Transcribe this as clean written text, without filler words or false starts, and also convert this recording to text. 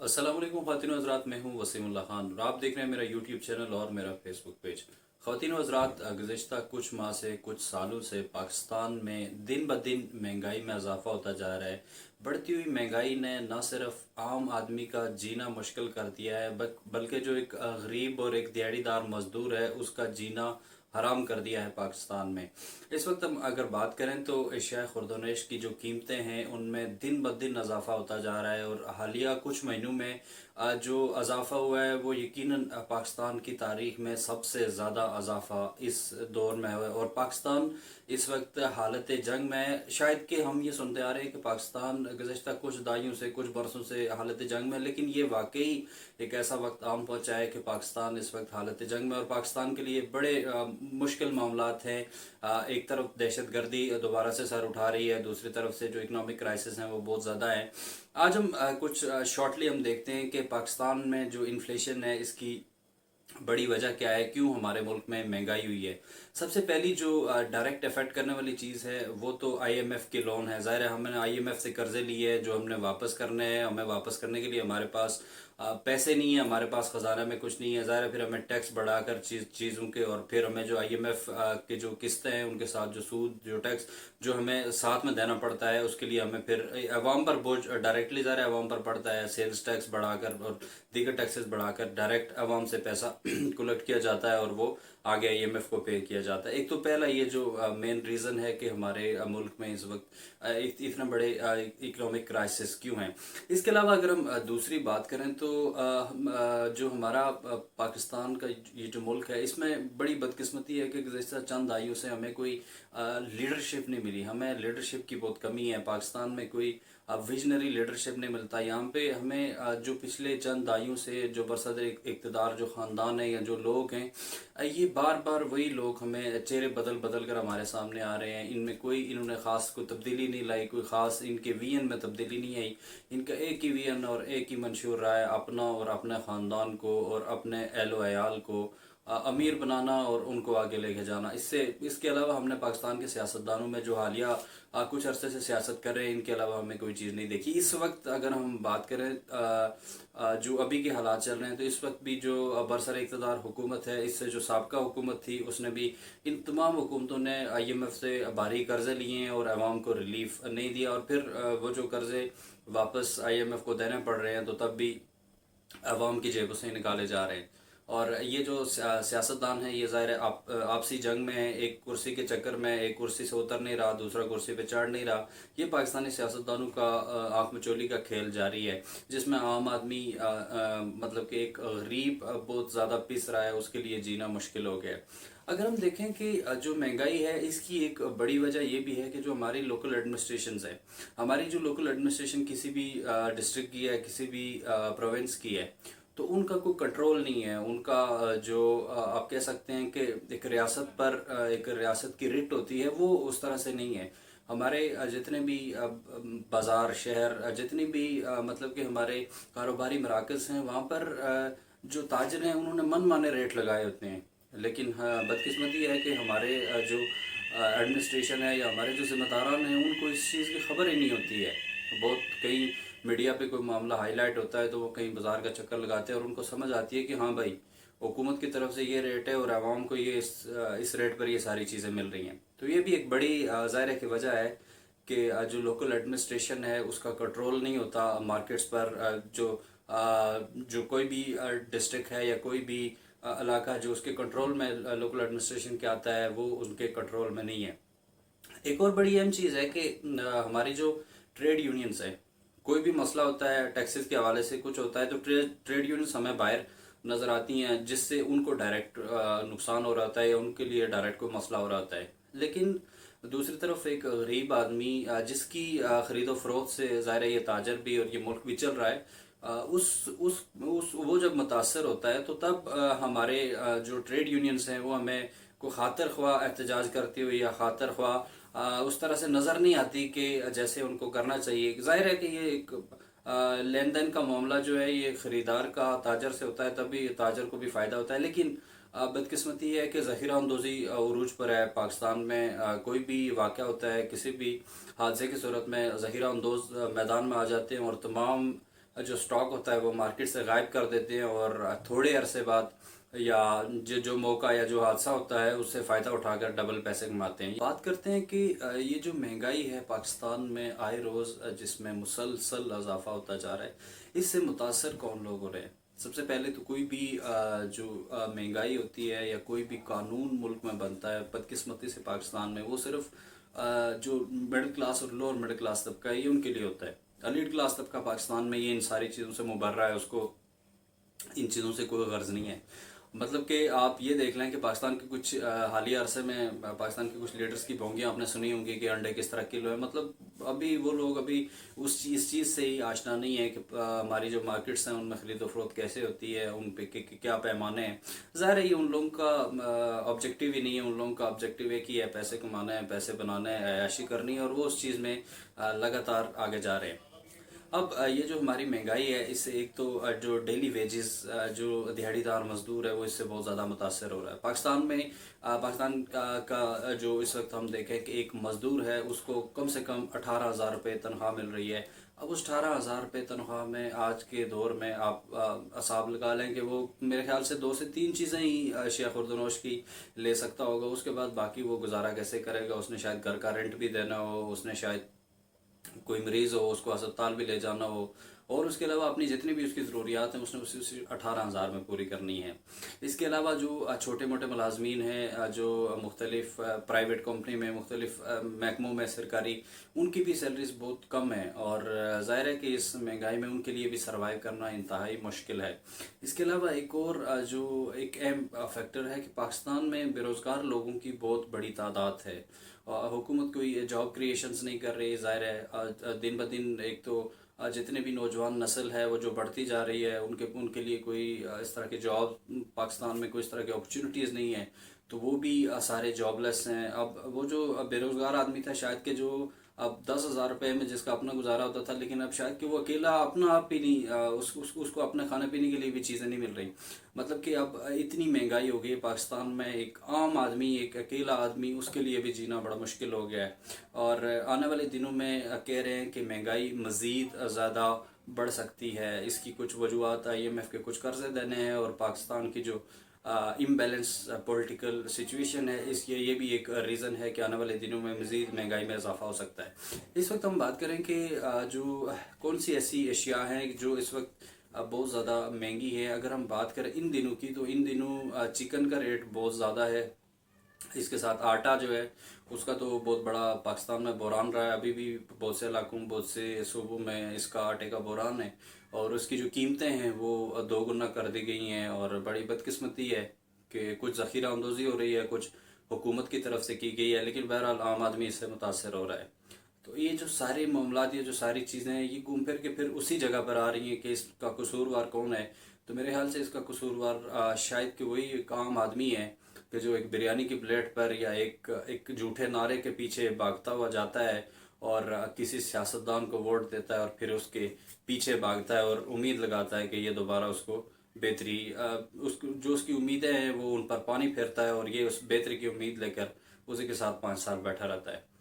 अस्सलाम वालेकुम ख़वातीन व हज़रात, मैं हूँ वसीमुल्लाह खान और आप देख रहे हैं मेरा यूट्यूब चैनल और मेरा फेसबुक पेज। ख़वातीन व हज़रात, गुज़िश्ता कुछ माह से कुछ सालों से पाकिस्तान में दिन ब दिन महंगाई में इजाफ़ा होता जा रहा है। बढ़ती हुई महंगाई ने न सिर्फ आम आदमी का जीना मुश्किल कर दिया है बल्कि जो एक गरीब और एक दिहाड़ीदार मज़दूर है उसका जीना हराम कर दिया है पाकिस्तान में। इस वक्त हम अगर बात करें तो एशिया खुर्दोनेश की जो कीमतें हैं उनमें दिन ब दिन इजाफ़ा होता जा रहा है और हालिया कुछ महीनों में जो इजाफ़ा हुआ है वो यकीनन पाकिस्तान की तारीख में सबसे ज़्यादा इजाफ़ा इस दौर में हुआ है। और पाकिस्तान इस वक्त हालत जंग में है। शायद कि हम ये सुनते आ रहे हैं कि पाकिस्तान गुज़श्ता कुछ दहाइयों से कुछ बरसों से हालत जंग में, लेकिन ये वाकई एक ऐसा वक्त आम पहुंचा है कि पाकिस्तान इस वक्त हालत जंग में और पाकिस्तान के लिए बड़े मुश्किल मामलात हैं। एक तरफ दहशत गर्दी दोबारा से सर उठा रही है, दूसरी तरफ से जो इकोनॉमिक क्राइसिस हैं वो बहुत ज़्यादा है। आज हम कुछ शॉर्टली हम देखते हैं कि पाकिस्तान में जो इन्फ्लेशन है इसकी बड़ी वजह क्या है, क्यों हमारे मुल्क में महंगाई हुई है। सबसे पहली जो डायरेक्ट इफेक्ट करने वाली चीज़ है वो तो आईएमएफ के लोन है। ज़ाहिर है हमने आईएमएफ से कर्जे लिए हैं जो हमने वापस करने हैं। हमें वापस करने के लिए हमारे पास पैसे नहीं है, हमारे पास खजाना में कुछ नहीं है। ज़ाहिर है फिर हमें टैक्स बढ़ाकर चीज़ों के और फिर हमें जो आईएमएफ के जो किस्तें हैं उनके साथ जो सूद जो टैक्स जो हमें साथ में देना पड़ता है उसके लिए हमें फिर अवाम पर बोझ डायरेक्टली ज़ाहिर है अवाम पर पड़ता है। सेल्स टैक्स बढ़ाकर और दीगर टैक्सेस बढ़ाकर डायरेक्ट अवाम से पैसा कलेक्ट किया जाता है और वो आगे आईएमएफ को पे किया जाता है। एक तो पहला ये जो मेन रीज़न है कि हमारे मुल्क में इस वक्त इतने बड़े इकोनॉमिक क्राइसिस क्यों हैं। इसके अलावा अगर हम दूसरी बात करें तो जो हमारा पाकिस्तान का ये जो मुल्क है इसमें बड़ी बदकिस्मती है कि गुज़श्ता चंद आयु से हमें कोई लीडरशिप नहीं मिली। हमें लीडरशिप की बहुत कमी है। पाकिस्तान में कोई विजनरी लीडरशिप नहीं मिलता। यहाँ पे हमें जो पिछले चंद आयु से जो बरसदर इक़्तिदार जो ख़ानदान है या जो लोग हैं ये बार बार वही लोग हमें चेहरे बदल बदल कर हमारे सामने आ रहे हैं। इनमें कोई इन्होंने ख़ास कोई तब्दीली नहीं लाई, कोई ख़ास इनके वीएन में तब्दीली नहीं आई। इनका एक ही वीएन और एक ही मंशूर रहा है अपना और अपने ख़ानदान को और अपने एहलो अयाल को अमीर बनाना और उनको आगे लेके जाना। इसके अलावा हमने पाकिस्तान के सियासतदानों में जो हालिया कुछ अरसे से सियासत कर रहे हैं इनके अलावा हमें कोई चीज़ नहीं देखी। इस वक्त अगर हम बात करें जो अभी के हालात चल रहे हैं तो इस वक्त भी जो बरसर इक़्तिदार हुकूमत है इससे जो साबका हुकूमत थी उसने भी इन तमाम हुकूमतों ने आईएमएफ से भारी कर्जे लिए हैं और आवाम को रिलीफ नहीं दिया और फिर वो जो कर्जे वापस आईएमएफ को देने पड़ रहे हैं तो तब भी आवाम की जेबों से निकाले जा रहे हैं। और ये जो सियासतदान है ये ज़ाहिर है आपसी जंग में है। एक कुर्सी के चक्कर में एक कुर्सी से उतर नहीं रहा, दूसरा कुर्सी पे चढ़ नहीं रहा। ये पाकिस्तानी सियासतदानों का आँख मचोली का खेल जारी है जिसमें आम आदमी मतलब कि एक गरीब बहुत ज़्यादा पिस रहा है, उसके लिए जीना मुश्किल हो गया है। अगर हम देखें कि जो महंगाई है इसकी एक बड़ी वजह ये भी है कि जो हमारी लोकल एडमिनिस्ट्रेशंस है, हमारी जो लोकल एडमिनिस्ट्रेशन किसी भी डिस्ट्रिक्ट की है, किसी भी प्रोविंस की है, तो उनका कोई कंट्रोल नहीं है। उनका जो आप कह सकते हैं कि एक रियासत पर एक रियासत की रिट होती है वो उस तरह से नहीं है। हमारे जितने भी बाज़ार शहर जितनी भी मतलब कि हमारे कारोबारी मराकज़ हैं वहाँ पर जो ताजर हैं उन्होंने मन माने रेट लगाए होते हैं। लेकिन बदकिस्मती है कि हमारे जो एडमिनिस्ट्रेशन है या हमारे जो जिम्मेदारान हैं उनको इस चीज़ की खबर ही नहीं होती है। बहुत कई मीडिया पे कोई मामला हाईलाइट होता है तो वो कहीं बाजार का चक्कर लगाते हैं और उनको समझ आती है कि हाँ भाई हुकूमत की तरफ से ये रेट है और आवाम को ये इस रेट पर ये सारी चीज़ें मिल रही हैं। तो ये भी एक बड़ी ज़ाहिर है की वजह है कि जो लोकल एडमिनिस्ट्रेशन है उसका कंट्रोल नहीं होता मार्केट्स पर। जो कोई भी डिस्ट्रिक्ट है या कोई भी इलाका जो उसके कंट्रोल में लोकल एडमिनिस्ट्रेशन के आता है वो उनके कंट्रोल में नहीं है। एक और बड़ी अहम चीज़ है कि हमारी जो ट्रेड यूनियंस है, कोई भी मसला होता है टैक्सेस के हवाले से कुछ होता है तो ट्रेड यूनियंस हमें बाहर नज़र आती हैं जिससे उनको डायरेक्ट नुकसान हो रहा होता है या उनके लिए डायरेक्ट कोई मसला हो रहा होता है। लेकिन दूसरी तरफ एक गरीब आदमी जिसकी ख़रीदो फरोख्त से ज़ाहिर है ये ताजर भी और ये मुल्क भी चल रहा है, उस वो जब मुतासर होता है तो तब हमारे जो ट्रेड यूनियंस हैं वो हमें को खातर ख्वाह एहतजाज करती हुई या खातर ख्वाह उस तरह से नज़र नहीं आती कि जैसे उनको करना चाहिए। जाहिर है कि ये एक लेन देन का मामला जो है ये ख़रीदार का ताजर से होता है तभी ताजर को भी फ़ायदा होता है। लेकिन बदकिस्मती है कि ज़ख़ीरा अंदोज़ी उरूज पर है। पाकिस्तान में कोई भी वाक़या होता है किसी भी हादसे की सूरत में ज़ख़ीरा अंदोज़ मैदान में आ जाते हैं और तमाम जो स्टॉक होता है वो मार्केट से गायब कर देते हैं और थोड़े अरसे बाद या जो मौका या जो हादसा होता है उससे फ़ायदा उठाकर डबल पैसे कमाते हैं। बात करते हैं कि ये जो महंगाई है पाकिस्तान में आए रोज़ जिसमें मुसलसल इजाफा होता जा रहा है, इससे मुतासर कौन लोग हो रहे हैं। सबसे पहले तो कोई भी जो महंगाई होती है या कोई भी कानून मुल्क में बनता है, बदकिस्मती से पाकिस्तान में वो सिर्फ जो मिडिल क्लास और लोअर मिडिल क्लास तबका है ये उनके लिए होता है। एलीट क्लास तबका पाकिस्तान में ये इन सारी चीज़ों से मुबर्रा है, उसको इन चीज़ों से कोई गर्ज नहीं है। मतलब कि आप ये देख लें कि पाकिस्तान के कुछ हालिया अरसे में पाकिस्तान के कुछ लीडर्स की भोंगियाँ आपने सुनी होंगी कि अंडे किस तरह किलो है। मतलब अभी वो लोग अभी इस चीज़ से ही आशना नहीं है कि हमारी जो मार्केट्स हैं उनमें खरीदो फरोख्त कैसे होती है, उन पे क्या पैमाने हैं। ज़ाहिर है ये उन लोगों का ऑब्जेक्टिव ही नहीं है। उन लोगों का ऑब्जेक्टिव एक ही है, पैसे कमाना है, पैसे बनाना है, ऐशी करनी है, और वो उस चीज़ में लगातार आगे जा रहे हैं। अब ये जो हमारी महंगाई है इससे एक तो जो डेली वेजेस जो दिहाड़ीदार मजदूर है वो इससे बहुत ज़्यादा मुतासर हो रहा है। पाकिस्तान में पाकिस्तान का जो इस वक्त हम देखें कि एक मजदूर है उसको कम से कम 18,000 रुपये तनख्वाह मिल रही है। अब उस 18,000 रुपये तनख्वाह में आज के दौर में आप हिसाब लगा लें कि वो मेरे ख्याल से 2 से 3 चीज़ें ही शेख खुर्दनोश की ले सकता होगा। उसके बाद बाकी वो गुजारा कैसे करेगा। उसने शायद घर का रेंट भी देना हो, उसने शायद कोई मरीज़ हो उसको अस्पताल भी ले जाना हो, और उसके अलावा अपनी जितनी भी उसकी ज़रूरियात हैं उसने उसी 18,000 में पूरी करनी है। इसके अलावा जो छोटे मोटे मुलाजमीन हैं जो मुख्तलिफ प्राइवेट कंपनी में मुख्तलिफ महकमों में सरकारी, उनकी भी सैलरीज बहुत कम है, और ज़ाहिर है कि इस महंगाई में उनके लिए भी सर्वाइव करना इंतहाई मुश्किल है। इसके अलावा एक और जो एक अहम फैक्टर है कि पाकिस्तान में बेरोज़गार लोगों की बहुत बड़ी तादाद है। हुकूमत कोई जॉब क्रिएशंस नहीं कर रही। ज़ाहिर है दिन ब दिन एक तो जितने भी नौजवान नस्ल है वो जो बढ़ती जा रही है, उनके लिए कोई इस तरह के जॉब पाकिस्तान में कोई इस तरह की अपॉर्चुनिटीज़ नहीं है, तो वो भी सारे जॉबलेस हैं। अब वो जो बेरोज़गार आदमी था शायद कि जो अब 10,000 रुपये में जिसका अपना गुजारा होता था, लेकिन अब शायद कि वो अकेला अपना आप ही नहीं उसको अपने खाने पीने के लिए भी चीज़ें नहीं मिल रही। मतलब कि अब इतनी महंगाई हो गई है पाकिस्तान में, एक आम आदमी, एक अकेला आदमी, उसके लिए भी जीना बड़ा मुश्किल हो गया है। और आने वाले दिनों में कह रहे हैं कि महंगाई मज़ीद ज़्यादा बढ़ सकती है। इसकी कुछ वजूहत IMF के कुछ कर्जे देने हैं और पाकिस्तान की जो इम्बैलेंस पॉलिटिकल सिचुएशन है, इस ये भी एक रीज़न है कि आने वाले दिनों में मज़ीद महंगाई में इजाफा हो सकता है। इस वक्त हम बात करें कि जो कौन सी ऐसी अशिया हैं जो इस वक्त बहुत ज़्यादा महंगी है। अगर हम बात करें इन दिनों की, तो इन दिनों चिकन का रेट बहुत ज़्यादा है। इसके साथ आटा जो है उसका तो बहुत बड़ा पाकिस्तान में बहरान रहा है। अभी भी बहुत से इलाकों, बहुत से सूबों में इसका आटे का बहरान है, और उसकी जो कीमतें हैं वो 2 गुना कर दी गई हैं। और बड़ी बदकिस्मती है कि कुछ ज़ख़ीरा अंदोज़ी हो रही है, कुछ हुकूमत की तरफ से की गई है, लेकिन बहरहाल आम आदमी इससे मुतासर हो रहा है। तो ये जो सारे मामलात, ये जो सारी चीज़ें हैं, ये घूम फिर के फिर उसी जगह पर आ रही हैं कि इसका कसूरवार कौन है। तो मेरे ख्याल से इसका कसूरवार शायद कि वही एक आम आदमी है कि जो एक बिरयानी की प्लेट पर या एक झूठे नारे के पीछे भागता हुआ जाता है और किसी सियासतदान को वोट देता है और फिर उसके पीछे भागता है और उम्मीद लगाता है कि ये दोबारा उसको बेहतरी उसको जो उसकी उम्मीदें हैं वो उन पर पानी फेरता है, और ये उस बेहतरी की उम्मीद लेकर उसी के साथ 5 साल बैठा रहता है।